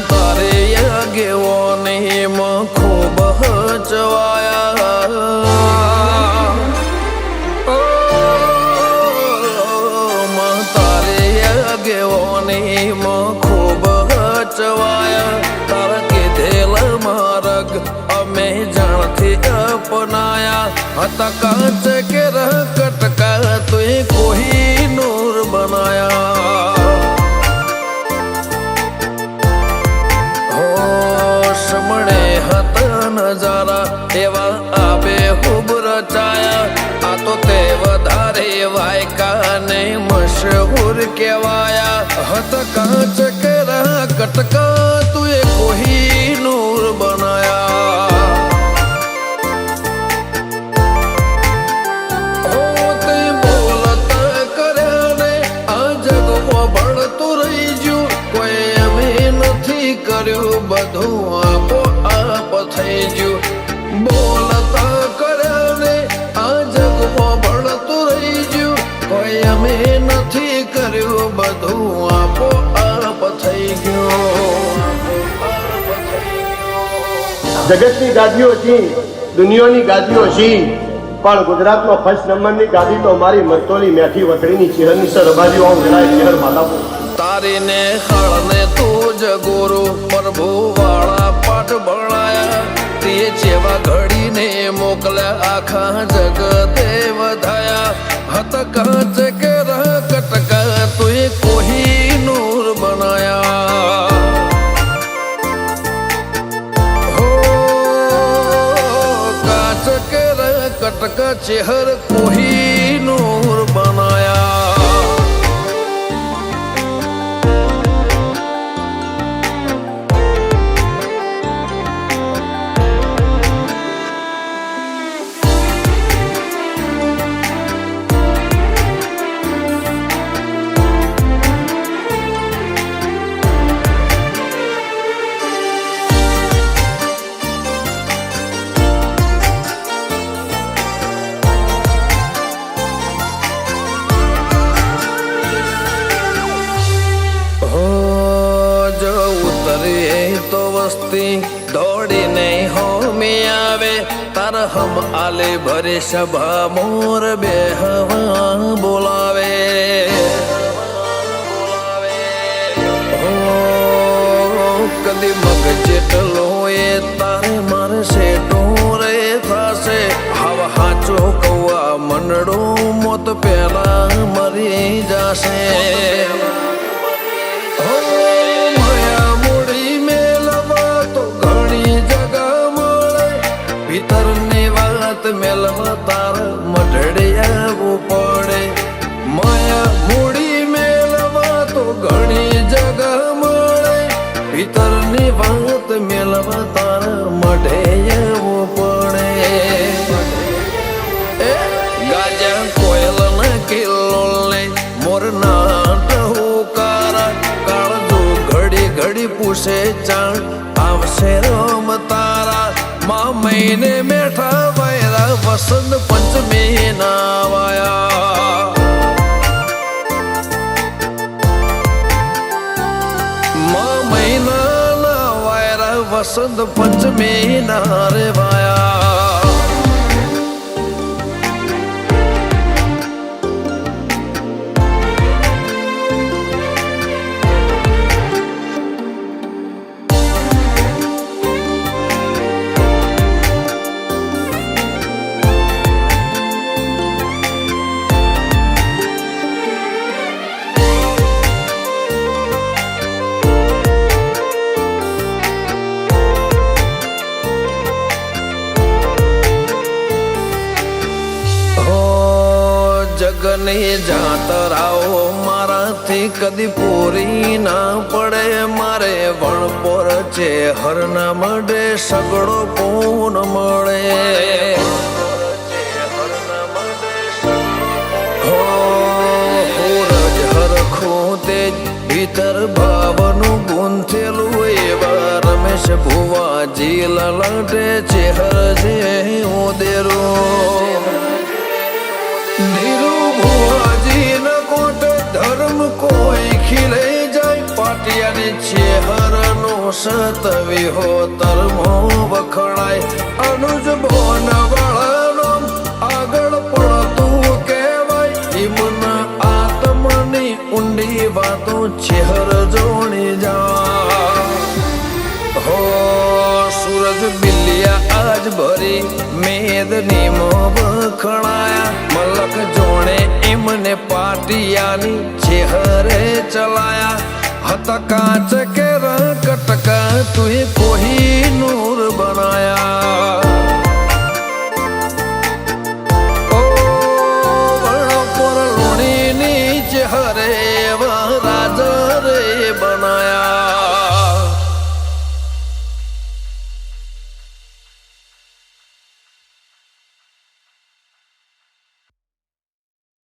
તારે આગેવાની માં ખૂબ હચવાયા તારે આગેવાની માં ખૂબ હચવાયા તારા કીધેલા માર્ગ અમે જાણથી અપનાયા હતા કાચ કે કટકા તું કોઈ નૂર બનાયા નજારા એવા આબે ખૂબ રચાયા આ તો તે વધારે વાયકા ને મશહૂર કહેવાયા હત કાચ કેરા કટકા તું એ કોઈ નૂર બનાયા હો તે બોલતા કર્યા ને આ જગમાં ભળતું રહી ગયું કોઈ અમે નથી કર્યું બધું આપો થઈ ગયું બોલતા કર્યા ને આ જગમાં ભળતું રહી ગયું કોઈ અમે નથી કર્યું બધું આપો આપ થઈ ગયું જગતની ગાદીઓ છી દુનિયાની ગાદીઓ છી પણ ગુજરાતમાં ફર્સ્ટ નંબરની ગાદી તો મારી મરતોલી મેઠી વતડીની ચિહરની સર રબાજીઓ આમ જણાય ચહેર માધાપુર તારીને હળને તું જ ગુરુ પ્રભુ વાળા પાઠ ભણાયા તે જેવા ઘડીને મોકલ્યા આખા જગતે વધાયા હત કાચ કે કટકા તું કોઈ નૂર બનાયા હો કાચ કે કટકા ચહેર કોઈ નૂર બનાયા તો વસ્તી દોડીને હોમી આવે તાર હમ આલે ભરે સભા મોર બે હવા બોલાવે કદી મગ જેટલો એ તારે મારે સેટો રે થશે હવા હાચો કૌવા મંડળું મોત પેલા મરી જશે ભીતરની વાત મેલવા તાર મઢડે આવવું પડે માયા મૂડી મેલવા તો ઘણી જગા મળે ભીતરની વાત મેલવા તાર મઢે આવવું પડે ગાજા કોયલ ના કિલ્લો ને મોર ના ટહુકારા કાળજો ઘડી ઘડી પૂછે ચાણ આવશે રમ તારા મહિને મેઠા વાયરા વસંત પંચમી ના વાયા મહિના ના વાયરા વસંત પંચમી ના રે વાયા સ્વર્ગની જાતરાઓ મારાથી કદી પૂરી ના પડે. મારે વણપોર છે હરના મડે સગડો પૂન મળે. હો રજ હરખું તે ભીતર ભાવનું ગુંથેલું એવા રમેશ ભુવાજી લલટે ચેહર છે ઉદેરું. ધીરુ ભુવાજી ન કોટ ધર્મ કોઈ ખીલે જાય. પાટિયાની ચેહર નો સતવી હો તરમો વખણાય. અનુજ બોન વાળાનો આગળ પડતું કહેવાય. ઈમના આત્મની ઊંડી વાતો ચેહર જોણી જા. હો સૂરજ બિલિયા આજ ભરી મેદની મો વખણાયા. મલક જોણે એમને પાટિયાની ચેહરે ચલાયા. હતા કાચ કે કટકા તુએ કોઈ નૂર બનાયા.